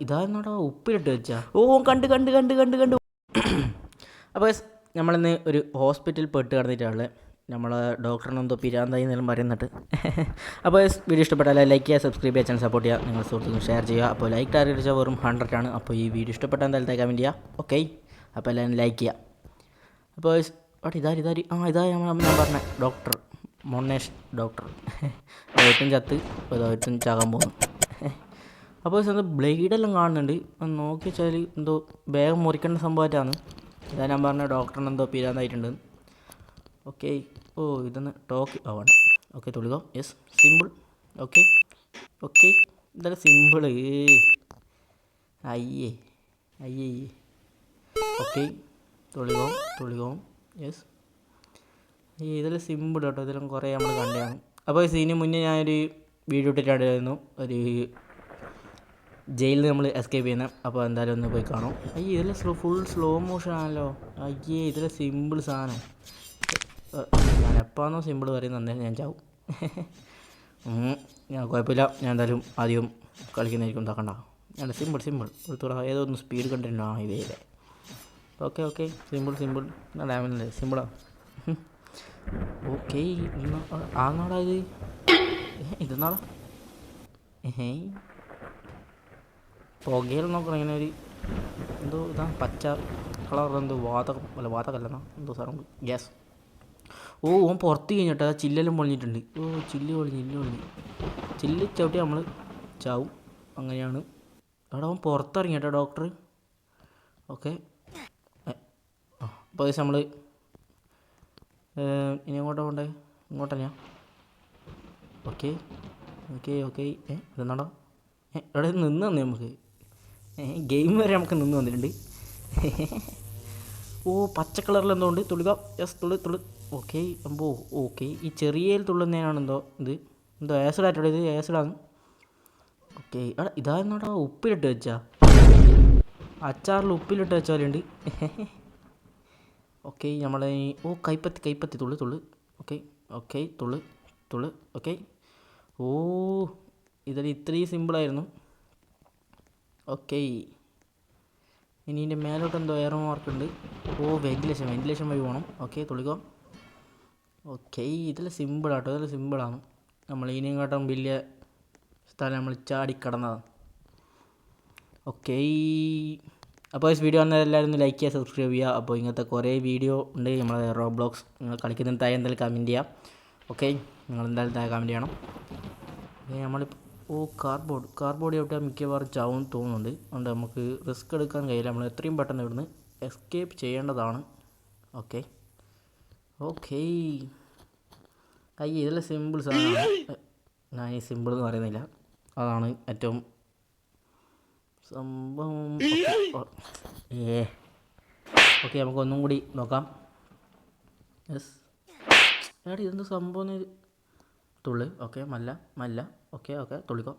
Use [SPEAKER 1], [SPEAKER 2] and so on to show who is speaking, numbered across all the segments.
[SPEAKER 1] ഇതായിരുന്നാടാ ഉപ്പിലിട്ട് വെച്ചാ. ഓ കണ്ട് കണ്ട് കണ്ട് കണ്ട് കണ്ട്. അപ്പോൾ നമ്മളിന്ന് ഒരു ഹോസ്പിറ്റലിൽ പെട്ട് കിടന്നിട്ടാണുള്ളത്. നമ്മളെ ഡോക്ടറിനെന്തോ പിരാന്തായി എന്നെല്ലാം പറയുന്നുണ്ട്. അപ്പോൾ വീഡിയോ ഇഷ്ടപ്പെട്ടാൽ ലൈക്ക് ചെയ്യുക, സബ്സ്ക്രൈബ് ചെയ്യുക, ചാനൽ സപ്പോർട്ട് ചെയ്യുക, നിങ്ങൾ സുഹൃത്തുക്കളും ഷെയർ ചെയ്യുക. അപ്പോൾ ലൈക്ക് ടാർഗറ്റ് വെച്ചാൽ വെറും 100 ആണ്. അപ്പോൾ ഈ വീഡിയോ ഇഷ്ടപ്പെട്ടാൽ എന്തായാലും കമൻറ്റ് ചെയ്യുക. ഓക്കെ, അപ്പോൾ എല്ലാവരും ലൈക്ക് ചെയ്യുക. അപ്പോൾ ഇതാ ഞാൻ പറഞ്ഞ ഡോക്ടർ മൊണ്ണേഷ് ഡോക്ടർ. ഏറ്റവും ചത്ത് ഏറ്റവും ചാകാൻ പോകുന്നു. അപ്പോൾ എന്താ ബ്ലേഡെല്ലാം കാണുന്നുണ്ട്. നോക്കി വെച്ചാൽ എന്തോ വേഗം മുറിക്കേണ്ട സംഭവമായിട്ടാണ്. ഇതാ ഞാൻ പറഞ്ഞ ഡോക്ടറിന് എന്തോ പിരാന്തായിട്ടുണ്ട്. ഓക്കെ, ഓ ഇതൊന്ന് ടോക്ക് ആവണം. ഓക്കെ, തൊഴുക. Yes, simple. ഓക്കെ ഓക്കെ, ഇതല്ല സിമ്പിൾ. അയ്യേ അയ്യേ. ഓക്കെ, തൊഴുകോ. യെസ്, ഇതെല്ലാം സിമ്പിൾ കേട്ടോ. ഇതെല്ലാം കുറേ നമ്മൾ കണ്ടതാണ്. അപ്പോൾ ഇതിന് മുന്നേ ഞാനൊരു വീഡിയോ ഇട്ടിട്ടുണ്ടായിരുന്നു, ഒരു ജയിലിൽ നമ്മൾ എസ്കേപ്പ് ചെയ്യുന്നത്. അപ്പോൾ എന്തായാലും ഒന്ന് പോയി കാണും. അയ്യേ, ഇതെല്ലാം ഫുൾ സ്ലോ മോഷൻ ആണല്ലോ. അയ്യേ, ഇതെല്ലാം സിമ്പിൾ സാധനം. ഞാൻ എപ്പോഴാണോ സിമ്പിൾ പറയുന്നത് അന്നേരം ഞാൻ ചാവും. ഞാൻ കുഴപ്പമില്ല, ഞാൻ എന്തായാലും ആദ്യം കളിക്കുന്നതായിരിക്കും. എന്താക്കണ്ട, ഞാൻ സിമ്പിൾ ഒരു തുറ ഏതോ ഒന്ന് സ്പീഡ് കണ്ടിട്ടുണ്ടോ ഇതേ. ഓക്കെ, സിമ്പിൾ ഡാമല്ലേ, സിമ്പിളാണ്. ഓക്കെ, ആ നാടാ ഇതെന്നാടാ. പുകയിൽ നോക്കണം. ഇങ്ങനെ ഒരു എന്തോ ഇതാ പച്ച കളർ എന്തോ വാതകല്ലെന്നാ എന്തോ സാധനം, ഗ്യാസ്. ഓൻ പുറത്ത് കഴിഞ്ഞിട്ട് ആ ചില്ലെല്ലാം പൊളിഞ്ഞിട്ടുണ്ട്. ചില്ല് ചവിട്ടി നമ്മൾ ചാവും. അങ്ങനെയാണ്. അവിടെ അവൻ പുറത്തിറങ്ങി കേട്ടോ ഡോക്ടർ. ഓക്കെ, അപ്പോൾ നമ്മൾ ഇനി എങ്ങോട്ടാണ് പോകണ്ടേ? ഇങ്ങോട്ടല്ല. ഓക്കെ ഇതെന്നാടോ. ഇവിടെ നിന്ന് തന്നെ നമുക്ക് ഗെയിം വരെ നമുക്ക് നിന്ന് വന്നിട്ടുണ്ട്. പച്ച കളറിൽ എന്തോ ഉണ്ട്. തുള്ളുക. യെസ്, തുള്ളു. Okay, okay. ഈ ചെറിയ തുള്ളുന്നതിനാണ് എന്തോ ആസിഡായിട്ടോ. ഇത് ആസിഡാണ്. ഓക്കെ, ഇതായിരുന്നാടാ ഉപ്പിലിട്ട് വെച്ചാ. അച്ചാറിൽ ഉപ്പിലിട്ട് വെച്ച പോലെയുണ്ട്. ഓക്കെ, നമ്മളെ കൈപ്പത്തി തുള്ളു. ഓക്കെ, തുള്ളു. ഓക്കെ, ഇതിൽ ഇത്രയും സിമ്പിളായിരുന്നു. ഓക്കെ, ഇനി ഇതിൻ്റെ മേലോട്ട് എന്തോ എയർ മാർക്കുണ്ട്. വെന്റിലേഷൻ വഴി പോകണം. ഓക്കെ, തുള്ളിക്കോ. ഓക്കെ, ഇതെല്ലാം സിമ്പിളാണ്. നമ്മൾ ഇതിനെക്കാട്ടും വലിയ സ്ഥലം നമ്മൾ ചാടിക്കടന്നതാണ്. ഓക്കെ, അപ്പോൾ ഈ വീഡിയോ വന്നാൽ എല്ലാവരും ഒന്ന് ലൈക്ക് ചെയ്യുക, സബ്സ്ക്രൈബ് ചെയ്യുക. അപ്പോൾ ഇങ്ങനത്തെ കുറേ വീഡിയോ ഉണ്ട് നമ്മളെ റോബ്ലോക്സ്. നിങ്ങൾ കളിക്കുന്ന താഴെ എന്തായാലും കമൻറ്റ് ചെയ്യുക. ഓക്കെ, നിങ്ങൾ എന്തായാലും താഴെ കമൻറ്റ് ചെയ്യണം. നമ്മളിപ്പോൾ കാർഡ്ബോർഡ് ചവിട്ടാൽ മിക്കവാറും ചാവും തോന്നുന്നുണ്ട്. അതുകൊണ്ട് നമുക്ക് റിസ്ക് എടുക്കാൻ കഴിയില്ല. നമ്മൾ എത്രയും പെട്ടെന്ന് ഇവിടുന്ന് എസ്കേപ്പ് ചെയ്യേണ്ടതാണ്. ഓക്കെ, ഇതെല്ലാം സിമ്പിൾ സാധനമാണ്. ഞാൻ ഈ സിമ്പിൾ എന്ന് പറയുന്നില്ല, അതാണ് ഏറ്റവും സംഭവം. ഓക്കെ, നമുക്ക് ഒന്നും കൂടി നോക്കാം. യെസ്, ഇതെന്ത് സംഭവം തുള്ളി. ഓക്കെ, മല്ല. ഓക്കെ, തുള്ളിക്കോ.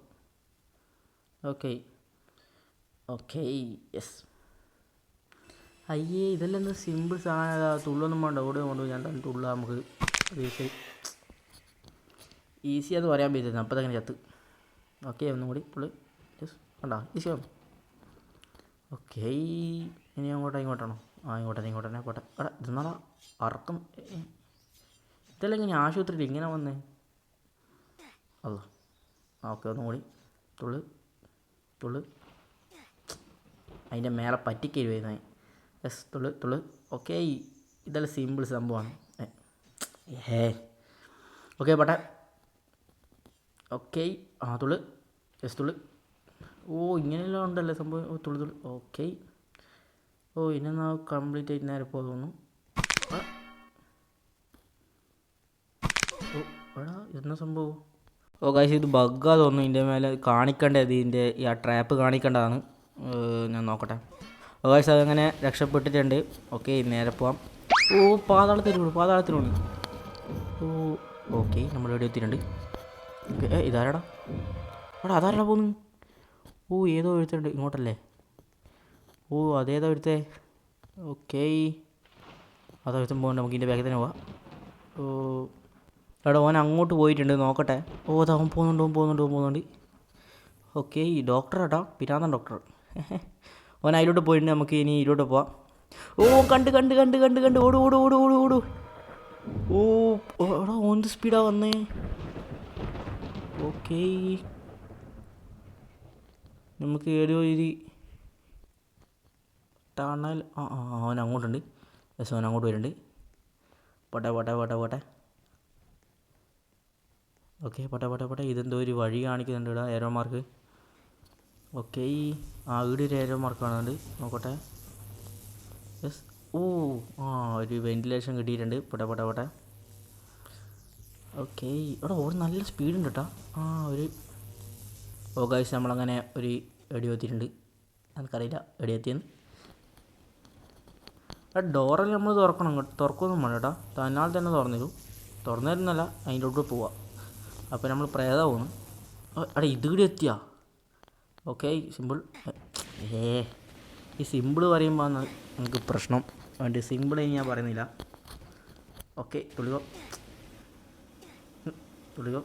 [SPEAKER 1] Okay, yes. അയ്യേ, ഇതെല്ലാം എന്ത് സിമ്പിൾ സാധനം. തുള്ളൊന്നും വേണ്ട, ഓടുക ഞാൻ തന്നെ തുള്ള. നമുക്ക് ഈസി അത് പറയാൻ പറ്റുന്നത്. അപ്പോൾ തന്നെ ചത്ത്. ഓക്കെ, ഒന്നും കൂടി തുള്ളി. യെസ്, കണ്ടോ, ഈസിയാണ്. ഓക്കെ, ഇനി ഇങ്ങോട്ടാണോ? ഇങ്ങോട്ടന്നെ പോട്ടെ. ഇതെന്നാടാ അറക്കം. ഇതെല്ലാം ഇങ്ങനെ ആശുപത്രിയിൽ ഇങ്ങനെ വന്നേ. അല്ല, ഓക്കെ, ഒന്നും കൂടി തുള്ളു. അതിൻ്റെ മേലെ പറ്റിക്കരി വരുന്നത്. യെസ്, തുള്ളു. ഓക്കെ, ഇതെല്ലാം സിമ്പിൾ സംഭവമാണ്. ഓക്കെ, പോട്ടെ. ഓക്കെ, തുള്ളു. യെസ്, തുള്ളു. ഇങ്ങനെയെല്ലാം ഉണ്ടല്ലേ സംഭവം. തുള്ളു. ഓക്കെ, ഇനി കംപ്ലീറ്റ് ആയിട്ട് നേരെ പോകുന്നു. ഇതെന്നാ സംഭവം? ഗൈസ്, ഇത് ബഗ്ഗാ തോന്നുന്നു. ഇതിൻ്റെ മേലെ കാണിക്കേണ്ടത് ഇതിൻ്റെ ഈ ട്രാപ്പ് കാണിക്കേണ്ടതാണ്. ഞാൻ നോക്കട്ടെ. ഗൈസ്, അതങ്ങനെ രക്ഷപ്പെട്ടിട്ടുണ്ട്. ഓക്കെ, നേരെ പോവാം. പാതാളത്തിലുണ്ട്. ഓക്കെ, നമ്മളിവിടെ എത്തിയിട്ടുണ്ട്. ഇതാരാടാ? അതാരാടാ പോകുന്നു? ഏതോ എഴുത്തുണ്ട് ഇങ്ങോട്ടല്ലേ. അതേതോ എഴുത്തേ. ഓക്കെ, അതോ എഴുത്തും പോകണ്ട. നമുക്ക് ഇതിൻ്റെ ബാക്കിൽ തന്നെ പോവാം. ഓൻ അങ്ങോട്ട് പോയിട്ടുണ്ട്. നോക്കട്ടെ. അവൻ പോകുന്നുണ്ട്. ഓക്കെ ഈ ഡോക്ടറാട്ടാ പിരാന്തൻ ഡോക്ടർ. ഓൻ അതിലോട്ട് പോയിട്ട് നമുക്ക് ഇനി ഇതിലോട്ട് പോവാം. ഓ കണ്ട് കണ്ട് കണ്ട് കണ്ട് കണ്ട് ഓടു ഓടു ഓടു ഓടു ഓടു. ഓ എടാ ഓന്ത് സ്പീഡാ വന്നേ. ഓക്കെ നമുക്ക് ഏതോ ഒരു ടണൽ. അവൻ അങ്ങോട്ടുണ്ട്. യെസ് അവൻ അങ്ങോട്ട് വരുന്നുണ്ട്. പോട്ടെ പോട്ടെ പോട്ടെ പോട്ടെ. ഓക്കെ പോട്ടെ പോട്ടെ പോട്ടെ. ഇതെന്തോ ഒരു വഴി കാണിക്കുന്നുണ്ട് ഇവിടെ ഏരോ മാർക്ക്. ഓക്കെ ഇവിടെ ഒരു ഏരോ മാർക്ക് കാണുന്നുണ്ട്. നോക്കട്ടെ. യെസ് ഒരു വെൻറ്റിലേഷൻ കിട്ടിയിട്ടുണ്ട്. പോട്ടെ പോട്ടെ പോട്ടെ. ഓക്കെ ഇവിടെ ഓടി നല്ല സ്പീഡുണ്ട് കേട്ടോ. ഗൈസ് നമ്മളങ്ങനെ ഒരു എടി എത്തിയിട്ടുണ്ട്. എനിക്കറിയില്ല എടി എത്തിയെന്ന്. ഡോറിൽ നമ്മൾ തുറക്കൊന്നും വേണ്ട കേട്ടോ. തന്നാൽ തന്നെ തുറന്നു തരുന്നല്ല അതിൻ്റെ ഉള്ളിൽ പോവാം. അപ്പോൾ നമ്മൾ പ്രേതമാവുന്നു. ഇത് കൂടി എത്തിയാ. Okay simple. ഈ സിമ്പിൾ പറയുമ്പോൾ നമുക്ക് പ്രശ്നം. അതുകൊണ്ട് സിമ്പിൾ ഞാൻ പറയുന്നില്ല. ഓക്കെ തുള്ളിക്കോ തുള്ളിക്കോ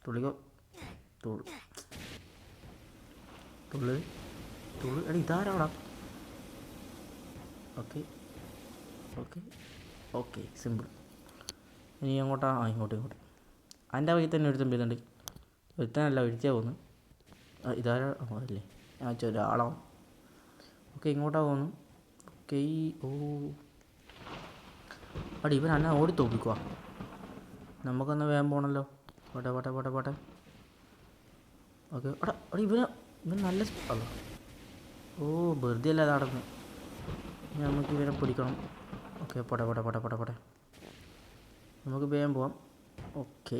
[SPEAKER 1] തുള്ളിക്കോ തുള്ളു തുള്ളു തുള്ളു. ഇതാരാടാ. Okay okay okay simple. ഇനി അങ്ങോട്ടാ. ഇങ്ങോട്ട് അതിൻ്റെ വഴിയിൽ തന്നെ ഒരുത്തൻ വരുന്നുണ്ട്. ഒരുത്തനല്ല ഒഴിച്ചാൽ പോകുന്നു. ഇതാരാ അല്ലേ ഞാൻ ഒരാളാവും. ഓക്കെ ഇങ്ങോട്ടാ പോകുന്നു. ഓക്കെ ഇവൻ അന്നെ ഓടി തോപ്പിക്കുക. നമുക്കൊന്ന് വേഗം പോകണമല്ലോ. പോട്ടെ പോട്ടെ പോട്ടെ പോട്ടെ. ഓക്കെ ഇവൻ നല്ല അല്ല. വെറുതെ അല്ല നടന്നു. നമുക്ക് ഇവനെ പിടിക്കണം. ഓക്കെ പോട്ടെ പോട്ടെ പോട്ടെ പോട്ടെ പോട്ടെ. നമുക്ക് വേഗം പോവാം. ഓക്കെ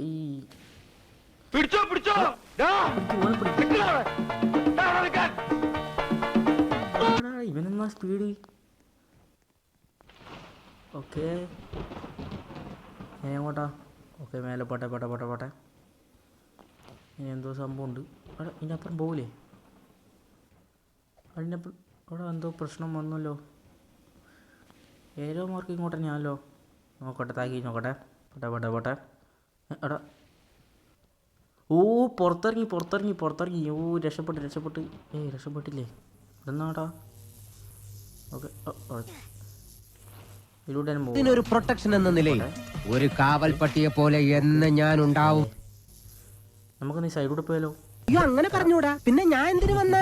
[SPEAKER 1] ഇവനെന്നാ സ്പീഡ്. ഓക്കെ എങ്ങോട്ടാ. ഓക്കെ മേലെ പോട്ടെ പോട്ടെ പോട്ടെ പോട്ടെ. ഇനി എന്തോ സംഭവമുണ്ട്. ഇതിനപ്പുറം പോകില്ലേ. അതിനപ്പുറം അവിടെ എന്തോ പ്രശ്നം വന്നല്ലോ. ഏരോ മാർക്ക് ഇങ്ങോട്ട് ഞാനല്ലോ. നോക്കട്ടെ താക്കി നോക്കട്ടെ. പോട്ടെ പോട്ടെ പോട്ടെ. പുറത്തിറങ്ങി പുറത്തിറങ്ങി പുറത്തിറങ്ങി. രക്ഷപ്പെട്ട് രക്ഷപ്പെട്ടില്ലേ. ഇതെന്നാടാ. ഓക്കെ
[SPEAKER 2] ഇതിനൊരു പ്രൊട്ടക്ഷൻ എന്ന നിലയിൽ ഒരു കാവൽ പട്ടിയെ പോലെ എന്ന് ഞാൻ ഉണ്ടാവും.
[SPEAKER 1] നമുക്ക് നീ സൈഡിലൂടെ പോയാലോ.
[SPEAKER 2] അയ്യോ അങ്ങനെ പറഞ്ഞൂടാ. പിന്നെ ഞാൻ എന്തിനു വന്ന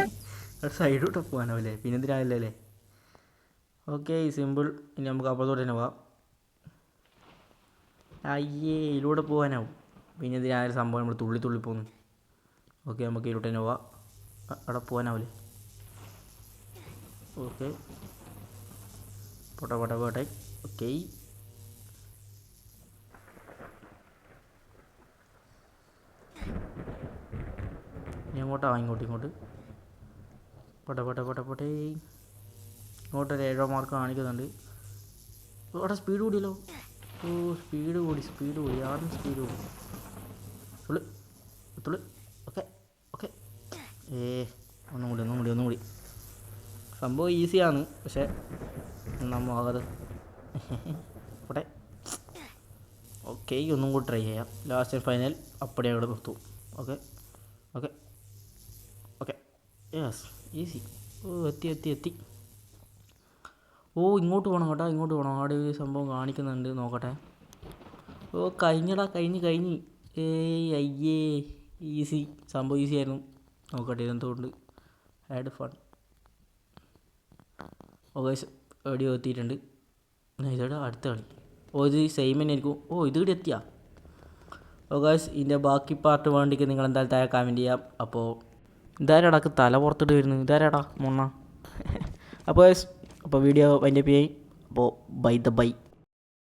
[SPEAKER 1] സൈഡിലൂടെ പോകാനാവില്ലേ. പിന്നെ എന്തിനാവില്ലേ. Okay simple. ഇനി നമുക്ക് അപ്പുറത്തോട്ട് തന്നെ പോവാം. ഇതിലൂടെ പോകാനാവും. പിന്നെ എന്തിനായാലും സംഭവം നമ്മൾ തുള്ളി തുള്ളി പോകുന്നു. ഓക്കെ നമുക്ക് ഇതിലോട്ട് തന്നെ പോവാം. അവിടെ പോകാനാവില്ലേ. ഓക്കെ പോട്ടെ പോട്ടെ പോട്ടെ. ഓക്കെ ഇങ്ങോട്ടാ. ഇങ്ങോട്ട് പോട്ടെ പോട്ടെ പോട്ടെ പോട്ടെ. ഇങ്ങോട്ടൊരു ഏഴോ മാർക്ക് കാണിക്കുന്നുണ്ട്. അവിടെ സ്പീഡ് കൂടിയല്ലോ. സ്പീഡ് കൂടി ആദ്യം സ്പീഡ് കൂടി. തുള്ളി ഓക്കെ ഓക്കെ. ഒന്നും കൂടി. സംഭവം ഈസിയാണ് പക്ഷേ നമ്മത് പോട്ടെ. ഓക്കെ ഒന്നും കൂടി ട്രൈ ചെയ്യാം. ലാസ്റ്റ് ഫൈനൽ അപ്പടി അങ്ങോട്ട് നിർത്തും. Okay okay okay yes easy. എത്തി. ഇങ്ങോട്ട് പോകണം കേട്ടോ. ഇങ്ങോട്ട് പോകണം. അവിടെ ഒരു സംഭവം കാണിക്കുന്നുണ്ട്. നോക്കട്ടെ. കഴിഞ്ഞ്. അയ്യേ ഈസി. സംഭവം ഈസി ആയിരുന്നു. നോക്കട്ടെ എന്തുകൊണ്ട് ആഡ് ഫൺ. എവിടെയോ എത്തിയിട്ടുണ്ട്. ഇതോടെ അടുത്ത കളി. ഇത് സെയിം തന്നെ ആയിരിക്കും. ഇത് കൂടി എത്തിയാ. ഇതിൻ്റെ ബാക്കി പാർട്ട് വേണ്ടിക്ക് നിങ്ങൾ എന്തായാലും താഴെ കമൻറ്റ് ചെയ്യാം. അപ്പോൾ ഇതാരാടാക്ക് തല പുറത്തിട്ട് വരുന്നത്. ഇതാരാടാ മൊണ്ണ. അപ്പോൾ വീഡിയോ വൈൻഡപ്പ് ചെയ്യും. അപ്പോൾ ബൈ.